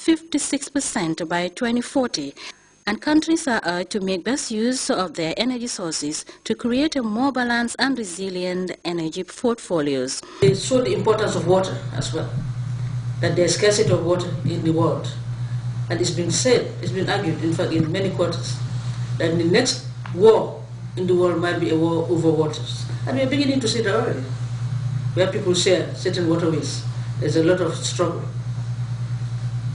56% by 2040. And countries are urged to make best use of their energy sources to create a more balanced and resilient energy portfolios. They saw the importance of water as well, that there is scarcity of water in the world. And it's been said, it's been argued, in fact, in many quarters, that the next war in the world might be a war over waters. And we're beginning to see that already, where people share certain waterways. There's a lot of struggle.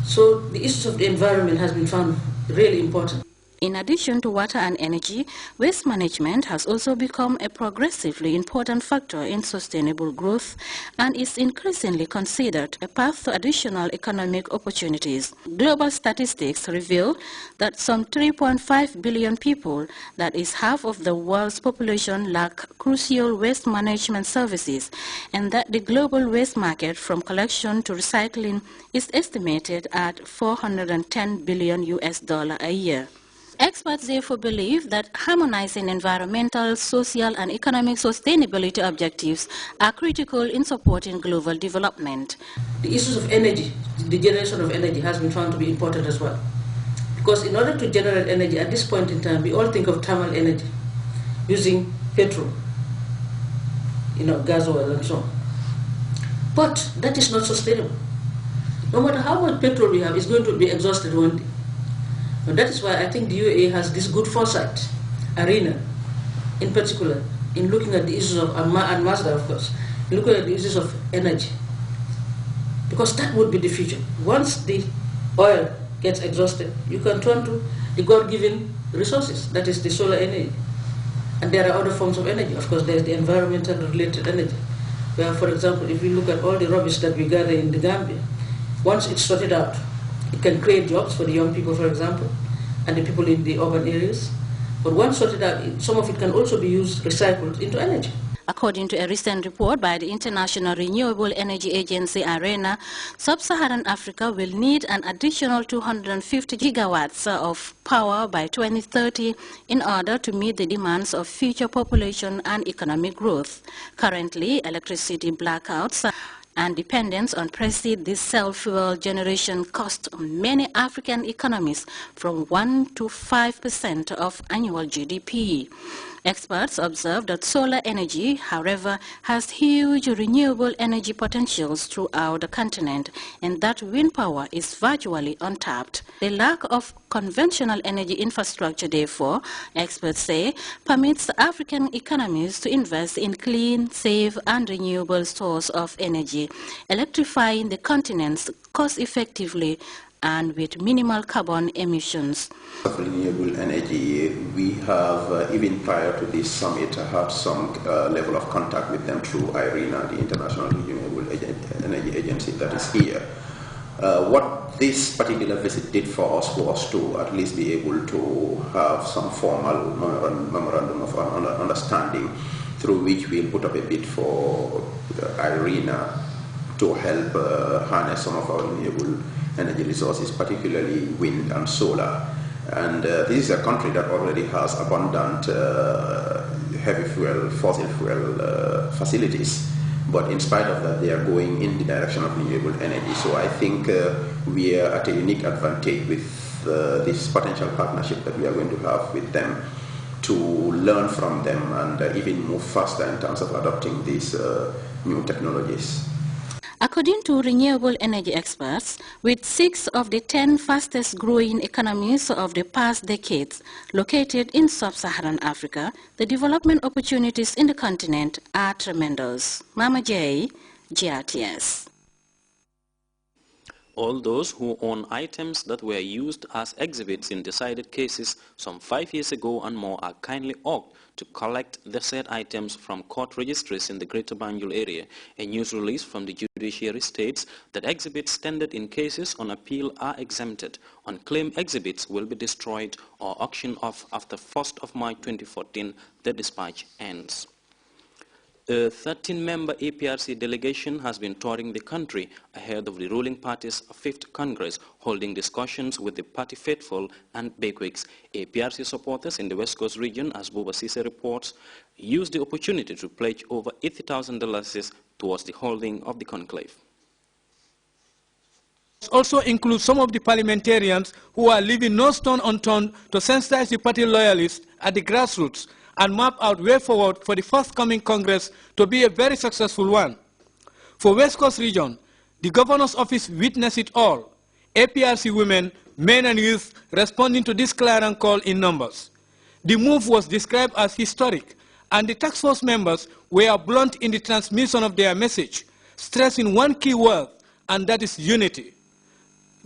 So the issues of the environment has been found really important. In addition to water and energy, waste management has also become a progressively important factor in sustainable growth and is increasingly considered a path to additional economic opportunities. Global statistics reveal that some 3.5 billion people, that is half of the world's population, lack crucial waste management services, and that the global waste market from collection to recycling is estimated at $410 billion a year. Experts therefore believe that harmonizing environmental, social, and economic sustainability objectives are critical in supporting global development. The issues of energy, the generation of energy, has been found to be important as well. Because in order to generate energy at this point in time, we all think of thermal energy, using petrol, gas oil and so on. But that is not sustainable. No matter how much petrol we have, it's going to be exhausted one day. And that is why I think the UAE has this good foresight arena, in particular, in looking at the issues of, and Mazda of course, looking at the issues of energy. Because that would be the future. Once the oil gets exhausted, you can turn to the God-given resources, that is the solar energy. And there are other forms of energy. Of course, there's the environmental related energy. Where, for example, if you look at all the rubbish that we gather in the Gambia, once it's sorted out, it can create jobs for the young people, for example, and the people in the urban areas. But once sorted out, some of it can also be used, recycled into energy. According to a recent report by the International Renewable Energy Agency, ARENA, sub-Saharan Africa will need an additional 250 gigawatts of power by 2030 in order to meet the demands of future population and economic growth. Currently, electricity blackouts and dependence on this self-fuel generation cost many African economies from 1 to 5% of annual GDP. Experts observe that solar energy, however, has huge renewable energy potentials throughout the continent, and that wind power is virtually untapped. The lack of conventional energy infrastructure, therefore, experts say, permits African economies to invest in clean, safe, and renewable sources of energy, electrifying the continents cost-effectively and with minimal carbon emissions. Of renewable energy, we have, even prior to this summit, had some level of contact with them through IRENA, the International Renewable Energy Agency that is here. What this particular visit did for us was to at least be able to have some formal memorandum of understanding through which we'll put up a bid for IRENA to help harness some of our renewable energy resources, particularly wind and solar. And this is a country that already has abundant heavy fuel, fossil fuel facilities. But in spite of that, they are going in the direction of renewable energy. So I think we are at a unique advantage with this potential partnership that we are going to have with them to learn from them and even move faster in terms of adopting these new technologies. According to renewable energy experts, with 6 of the 10 fastest growing economies of the past decades located in sub-Saharan Africa, the development opportunities in the continent are tremendous. Mama J, Grts. All those who own items that were used as exhibits in decided cases some 5 years ago and more are kindly urged to collect the said items from court registries in the Greater Banjul area. A news release from the judiciary states that exhibits tendered in cases on appeal are exempted. Unclaimed exhibits will be destroyed or auctioned off after 1st of March 2014, the dispatch ends. A 13-member APRC delegation has been touring the country ahead of the ruling party's 5th Congress, holding discussions with the party faithful and bigwigs. APRC supporters in the West Coast region, as Buba Sise reports, used the opportunity to pledge over $80,000 towards the holding of the conclave. also includes some of the parliamentarians who are leaving no stone unturned to sensitize the party loyalists at the grassroots and map out way forward for the forthcoming Congress to be a very successful one. For West Coast region, the governor's office witnessed it all. APRC women, men and youth responding to this clarion call in numbers. The move was described as historic, and the task force members were blunt in the transmission of their message, stressing one key word, and that is unity.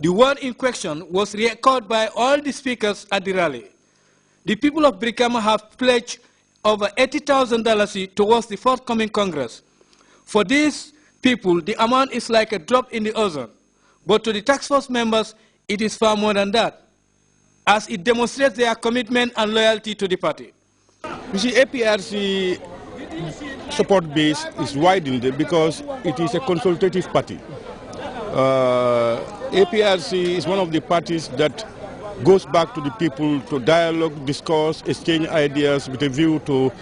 The word in question was re-echoed by all the speakers at the rally. The people of Brikama have pledged over $80,000 towards the forthcoming Congress. For these people, the amount is like a drop in the ocean. But to the task force members, it is far more than that, as it demonstrates their commitment and loyalty to the party. You see, APRC support base is widened because it is a consultative party. APRC is one of the parties that goes back to the people to dialogue, discuss, exchange ideas with a view to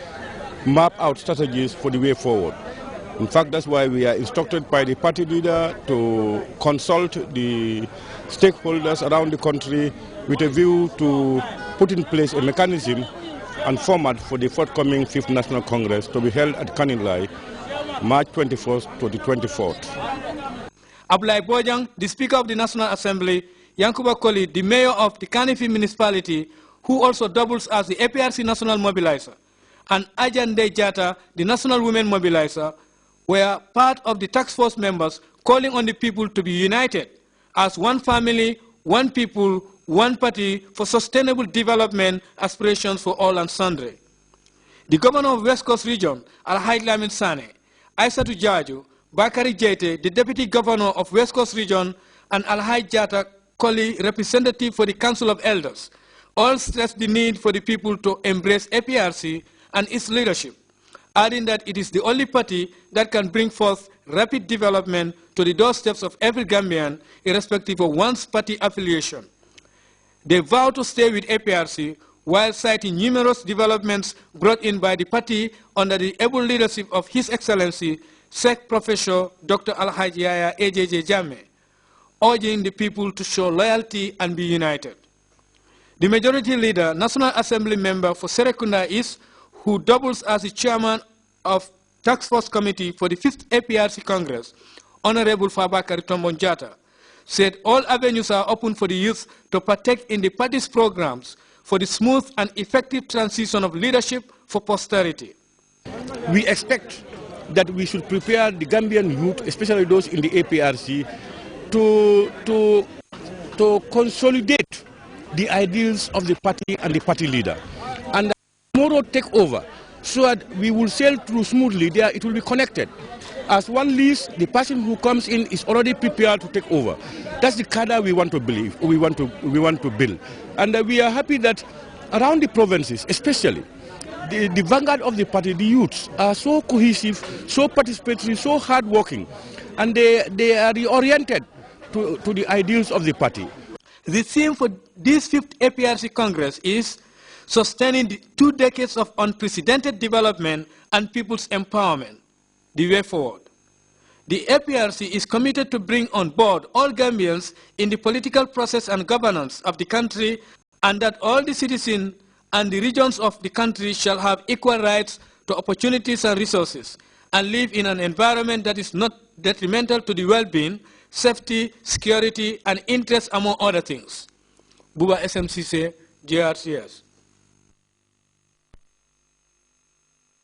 map out strategies for the way forward. In fact, that's why we are instructed by the party leader to consult the stakeholders around the country with a view to put in place a mechanism and format for the forthcoming 5th National Congress to be held at Kanilai, March 21st to the 24th. Ablai Bojang, the Speaker of the National Assembly, Yankuba Koli, the Mayor of the Kanifi Municipality, who also doubles as the APRC National Mobilizer, and Ajande Jata, the National Women Mobilizer, were part of the task force members calling on the people to be united as one family, one people, one party for sustainable development aspirations for all and sundry. The Governor of West Coast Region, Alhaji Lamin Sane, Aissatou Jaju, Bakari Jete, the Deputy Governor of West Coast Region, and Alhaji Jata Koli, representative for the Council of Elders, all stressed the need for the people to embrace APRC and its leadership, adding that it is the only party that can bring forth rapid development to the doorsteps of every Gambian, irrespective of one's party affiliation. They vow to stay with APRC while citing numerous developments brought in by the party under the able leadership of His Excellency, Sheikh Professor Dr. Alhaji Yaya AJJ Jammeh, urging the people to show loyalty and be united. The majority leader, National Assembly member for Serekunda East, who doubles as the chairman of Task Force Committee for the 5th APRC Congress, Honorable Fabakary Tombong Jatta, said all avenues are open for the youth to partake in the party's programs for the smooth and effective transition of leadership for posterity. We expect that we should prepare the Gambian youth, especially those in the APRC, to consolidate the ideals of the party and the party leader. And tomorrow take over, so that we will sail through smoothly there, it will be connected. As one leaves, the person who comes in is already prepared to take over. That's the cadre we want to believe, we want to build. And we are happy that around the provinces, especially, the vanguard of the party, the youths, are so cohesive, so participatory, so hardworking, and they are reoriented to the ideals of the party. The theme for this 5th APRC Congress is sustaining the 2 decades of unprecedented development and people's empowerment, the way forward. The APRC is committed to bring on board all Gambians in the political process and governance of the country, and that all the citizens and the regions of the country shall have equal rights to opportunities and resources, and live in an environment that is not detrimental to the well-being, safety, security, and interest, among other things. Buba SMCC, JRCS.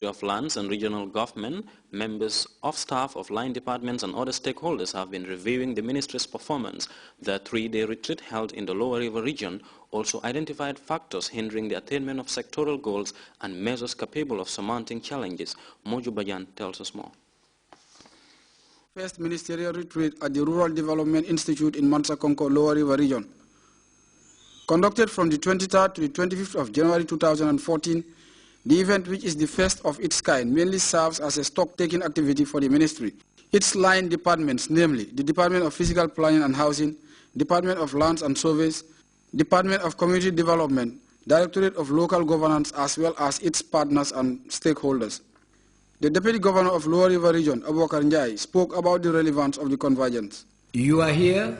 Of lands and regional government, members of staff of line departments and other stakeholders have been reviewing the ministry's performance. The 3-day retreat held in the Lower River region also identified factors hindering the attainment of sectoral goals and measures capable of surmounting challenges. Moju Bajan tells us more. First ministerial retreat at the Rural Development Institute in Mansakonko, Lower River region. Conducted from the 23rd to the 25th of January 2014, the event, which is the first of its kind, mainly serves as a stock-taking activity for the ministry. Its line departments, namely the Department of Physical Planning and Housing, Department of Lands and Surveys, Department of Community Development, Directorate of Local Governance, as well as its partners and stakeholders. The Deputy Governor of Lower River Region, Abubakar Njai, spoke about the relevance of the convergence. You are here